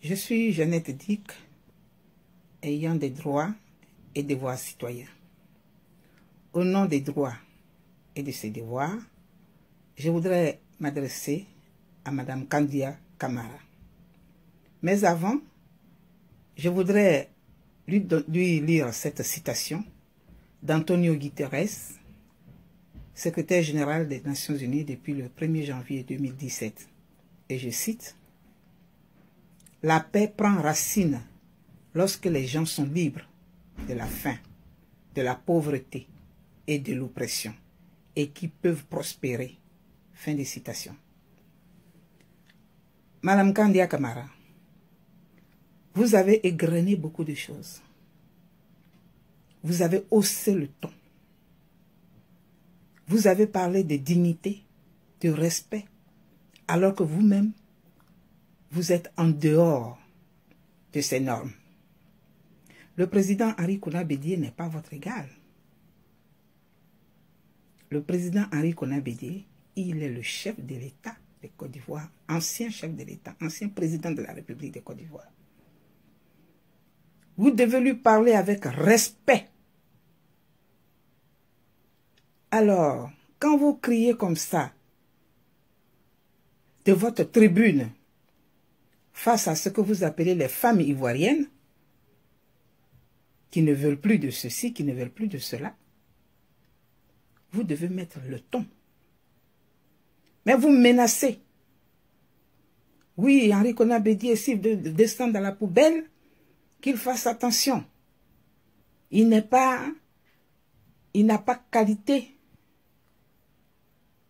Je suis Jeannette Dick, ayant des droits et devoirs citoyens. Au nom des droits et de ses devoirs, je voudrais m'adresser à Madame Kandia Camara. Mais avant, je voudrais lui lire cette citation d'Antonio Guterres, secrétaire général des Nations Unies depuis le 1er janvier 2017. Et je cite: « La paix prend racine lorsque les gens sont libres de la faim, de la pauvreté et de l'oppression, et qui peuvent prospérer. » Fin de citation. Madame Kandia Camara, vous avez égrené beaucoup de choses. Vous avez haussé le ton. Vous avez parlé de dignité, de respect, alors que vous-même, vous êtes en dehors de ces normes. Le président Henri Konan Bédié n'est pas votre égal. Le président Henri Konan Bédié, il est le chef de l'État de Côte d'Ivoire, ancien chef de l'État, ancien président de la République de Côte d'Ivoire. Vous devez lui parler avec respect. Alors, quand vous criez comme ça, de votre tribune, face à ce que vous appelez les femmes ivoiriennes, qui ne veulent plus de ceci, qui ne veulent plus de cela, vous devez mettre le ton. Mais vous menacez. Oui, Henri Konan Bédié, s'il descend dans la poubelle, qu'il fasse attention. Il n'a pas qualité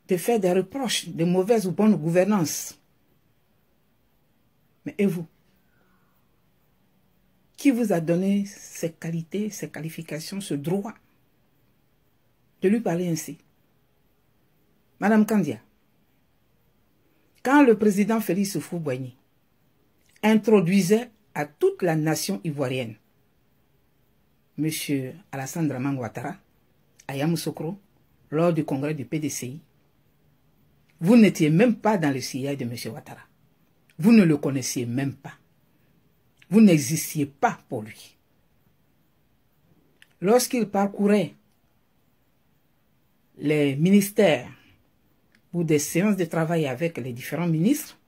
de faire des reproches de mauvaise ou bonne gouvernance. Mais et vous? Qui vous a donné ces qualités, ces qualifications, ce droit de lui parler ainsi? Madame Kandia, quand le président Félix Houphouët-Boigny introduisait à toute la nation ivoirienne M. Alassane Dramane Ouattara à Yamoussoukro lors du congrès du PDCI, vous n'étiez même pas dans le sillage de M. Ouattara. Vous ne le connaissiez même pas. Vous n'existiez pas pour lui. Lorsqu'il parcourait les ministères ou des séances de travail avec les différents ministres,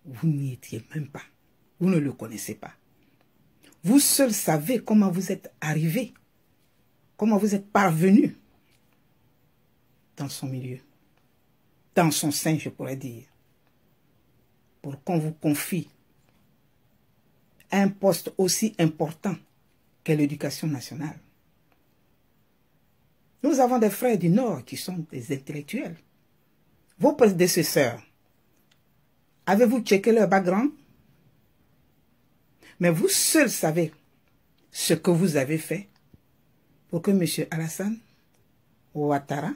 vous n'y étiez même pas. Vous ne le connaissez pas. Vous seul savez comment vous êtes arrivé, comment vous êtes parvenu dans son milieu, dans son sein, je pourrais dire, pour qu'on vous confie un poste aussi important qu'est l'éducation nationale. Nous avons des frères du Nord qui sont des intellectuels. Vos prédécesseurs, avez-vous checké leur background? Mais vous seuls savez ce que vous avez fait pour que M. Alassane Ouattara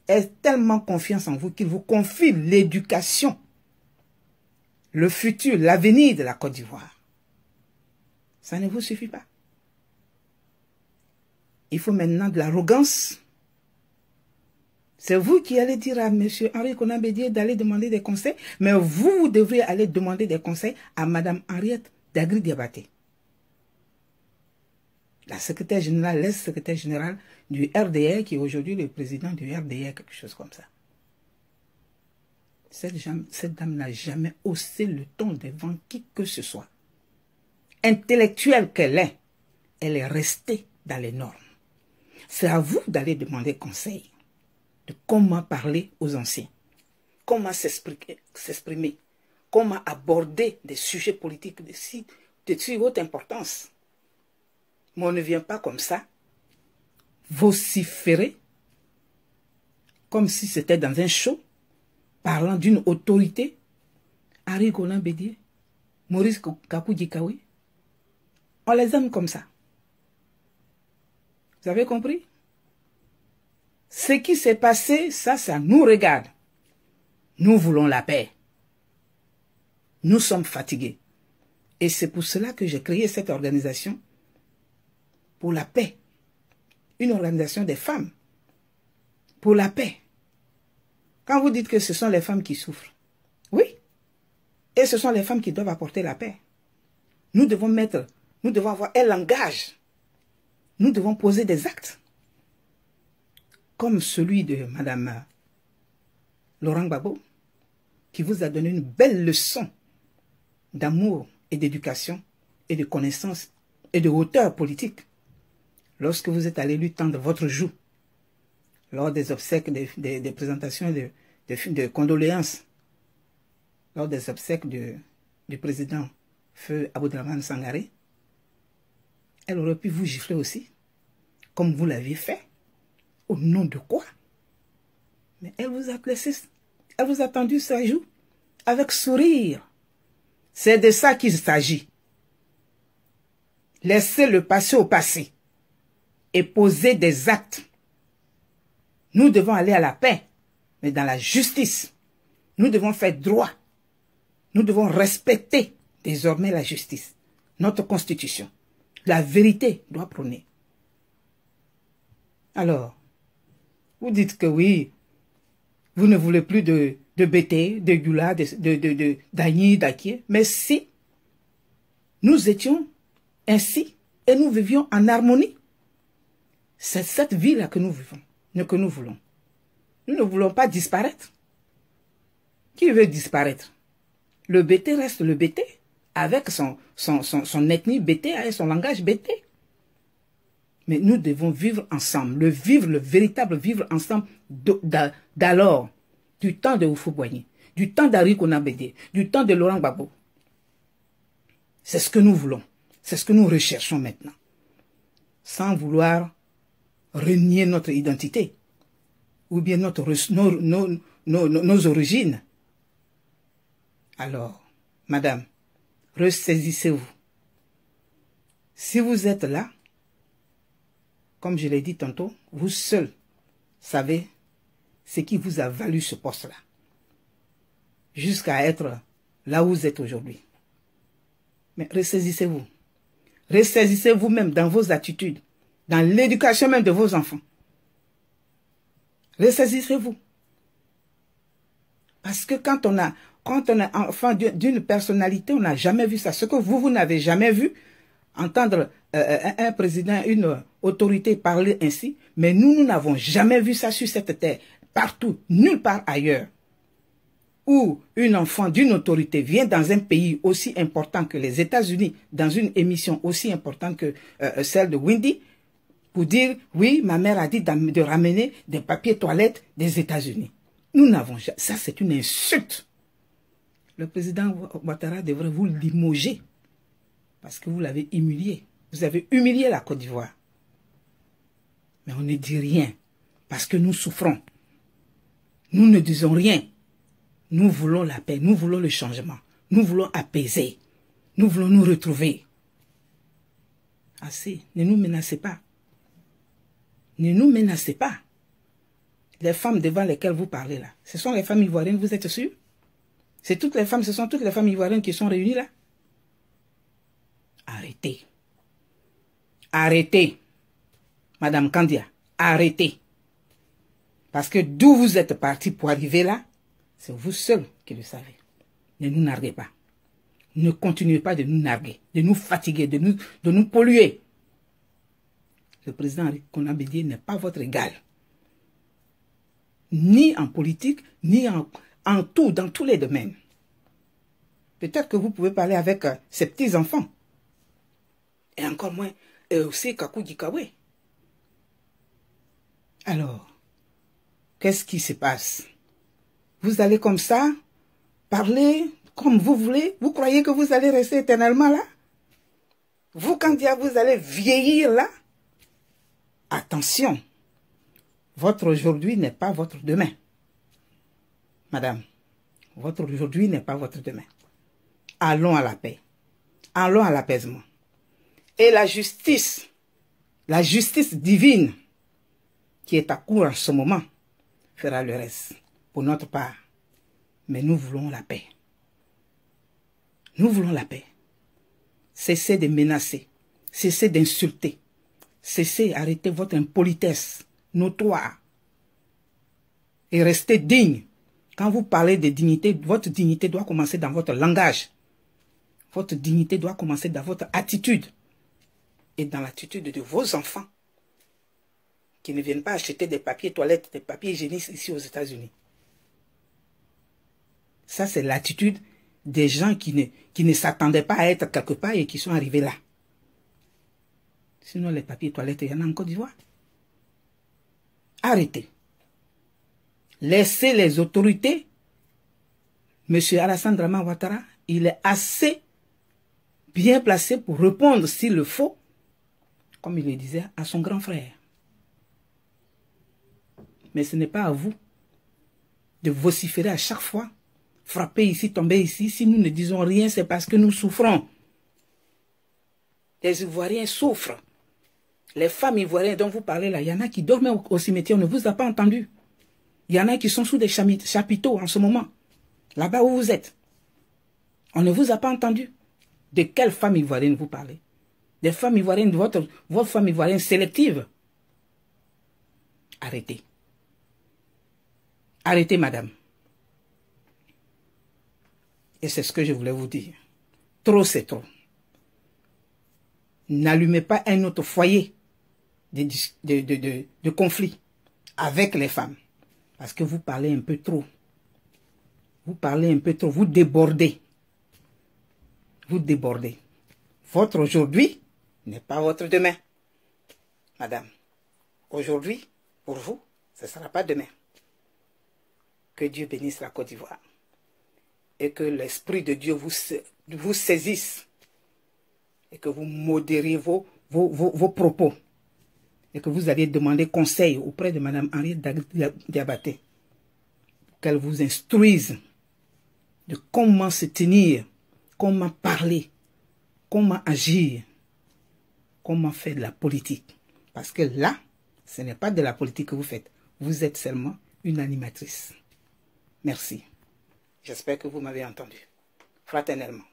ait tellement confiance en vous qu'il vous confie l'éducation, le futur, l'avenir de la Côte d'Ivoire. Ça ne vous suffit pas. Il faut maintenant de l'arrogance. C'est vous qui allez dire à M. Henri Konan Bédié d'aller demander des conseils, mais vous devrez aller demander des conseils à Mme Henriette Dagri Diabaté, la secrétaire générale, l'ex-secrétaire générale du RDR, qui est aujourd'hui le président du RDR, quelque chose comme ça. Cette dame n'a jamais haussé le ton devant qui que ce soit. Intellectuelle qu'elle est, elle est restée dans les normes. C'est à vous d'aller demander conseil de comment parler aux anciens, comment s'exprimer, comment aborder des sujets politiques de si haute importance. Mais on ne vient pas comme ça vociférer comme si c'était dans un show, parlant d'une autorité. Henri Konan Bédié, Maurice Kakou Dikawi, on les aime comme ça. Vous avez compris? Ce qui s'est passé, ça nous regarde. Nous voulons la paix. Nous sommes fatigués. Et c'est pour cela que j'ai créé cette organisation pour la paix. Une organisation des femmes pour la paix. Quand vous dites que ce sont les femmes qui souffrent, oui, Et ce sont les femmes qui doivent apporter la paix. Nous devons avoir un langage. Nous devons poser des actes. Comme celui de Madame Laurent Gbagbo, qui vous a donné une belle leçon d'amour et d'éducation et de connaissance et de hauteur politique. Lorsque vous êtes allé lui tendre votre joue, lors des obsèques, des présentations de condoléances, lors des obsèques du président Feu Aboudraman Sangaré, elle aurait pu vous gifler aussi, comme vous l'aviez fait. Au nom de quoi? Mais elle vous a laissé, elle vous a tendu sa joue avec sourire. C'est de ça qu'il s'agit. Laissez le passé au passé et poser des actes. Nous devons aller à la paix, mais dans la justice. Nous devons faire droit. Nous devons respecter désormais la justice, notre constitution. La vérité doit prôner. Alors, vous dites que oui, vous ne voulez plus de Bété, de Gula, d'Agni, d'Akié, mais si nous étions ainsi et nous vivions en harmonie, c'est cette vie-là que nous vivons, que nous voulons. Nous ne voulons pas disparaître. Qui veut disparaître? Le Bété reste le Bété, avec son ethnie Bété et son langage Bété. Mais nous devons vivre ensemble, le véritable vivre ensemble d'alors, du temps de Houphouët-Boigny, du temps d'Ari Konabédé, du temps de Laurent Gbagbo. C'est ce que nous voulons, c'est ce que nous recherchons maintenant, sans vouloir renier notre identité, ou bien nos origines. Alors, madame, ressaisissez-vous. Si vous êtes là, comme je l'ai dit tantôt, vous seul savez ce qui vous a valu ce poste-là, jusqu'à être là où vous êtes aujourd'hui. Mais ressaisissez-vous. Ressaisissez-vous même dans vos attitudes, dans l'éducation même de vos enfants. Ressaisissez-vous. Parce que quand on est enfant d'une personnalité, on n'a jamais vu ça. Ce que vous n'avez jamais vu, entendre un président, une autorité parler ainsi, mais nous n'avons jamais vu ça sur cette terre, partout, nulle part ailleurs, où une enfant d'une autorité vient dans un pays aussi important que les États-Unis, dans une émission aussi importante que celle de Wendy, pour dire, oui, ma mère a dit de ramener des papiers toilettes des États-Unis. Nous n'avons jamais... Ça, c'est une insulte. Le président Ouattara devrait vous limoger parce que vous l'avez humilié. Vous avez humilié la Côte d'Ivoire. Mais on ne dit rien parce que nous souffrons. Nous ne disons rien. Nous voulons la paix, nous voulons le changement. Nous voulons apaiser. Nous voulons nous retrouver. Assez, ne nous menacez pas. Ne nous menacez pas. Les femmes devant lesquelles vous parlez là, ce sont les femmes ivoiriennes, vous êtes sûrs? C'est toutes les femmes, ce sont toutes les femmes ivoiriennes qui sont réunies là? Arrêtez. Arrêtez. Madame Kandia, arrêtez. Parce que d'où vous êtes parti pour arriver là, c'est vous seul qui le savez. Ne nous narguez pas. Ne continuez pas de nous narguer, de nous fatiguer, de nous polluer. Le président Henri Konan Bédié n'est pas votre égal. Ni en politique, ni en tout, dans tous les domaines. Peut-être que vous pouvez parler avec ses petits-enfants. Et encore moins, aussi Kakou Dikawe. Alors, qu'est-ce qui se passe? Vous allez comme ça, parler comme vous voulez? Vous croyez que vous allez rester éternellement là? Vous, quand vous allez vieillir là? Attention, votre aujourd'hui n'est pas votre demain. Madame, votre aujourd'hui n'est pas votre demain. Allons à la paix. Allons à l'apaisement. Et la justice divine qui est à court en ce moment, fera le reste pour notre part. Mais nous voulons la paix. Nous voulons la paix. Cessez de menacer. Cessez d'insulter. Cessez, arrêtez votre impolitesse notoire. Et restez digne Quand vous parlez de dignité, votre dignité doit commencer dans votre langage. Votre dignité doit commencer dans votre attitude. Et dans l'attitude de vos enfants. Qui ne viennent pas acheter des papiers toilettes, des papiers hygiéniques ici aux États-Unis. Ça, c'est l'attitude des gens qui ne s'attendaient pas à être quelque part et qui sont arrivés là. Sinon, les papiers toilettes, il y en a en Côte d'Ivoire. Arrêtez. Laissez les autorités. M. Alassane Draman Ouattara, il est assez bien placé pour répondre s'il le faut, comme il le disait, à son grand frère. Mais ce n'est pas à vous de vociférer à chaque fois, frapper ici, tomber ici. Si nous ne disons rien, c'est parce que nous souffrons. Les Ivoiriens souffrent. Les femmes ivoiriennes dont vous parlez là, il y en a qui dorment au cimetière, on ne vous a pas entendu. Il y en a qui sont sous des chapiteaux en ce moment, là-bas où vous êtes. On ne vous a pas entendu. De quelles femmes ivoiriennes vous parlez? Des femmes ivoiriennes, votre femme ivoirienne sélective. Arrêtez. Arrêtez, madame. Et c'est ce que je voulais vous dire. Trop, c'est trop. N'allumez pas un autre foyer de conflit avec les femmes. Parce que vous parlez un peu trop. Vous parlez un peu trop. Vous débordez. Vous débordez. Votre aujourd'hui n'est pas votre demain. Madame, aujourd'hui, pour vous, ce ne sera pas demain. Que Dieu bénisse la Côte d'Ivoire. Et que l'Esprit de Dieu vous saisisse. Et que vous modériez vos propos. Et que vous alliez demander conseil auprès de Mme Henriette Diabaté. Pour qu'elle vous instruise de comment se tenir, comment parler, comment agir, comment faire de la politique. Parce que là, ce n'est pas de la politique que vous faites. Vous êtes seulement une animatrice. Merci. J'espère que vous m'avez entendu. Fraternellement.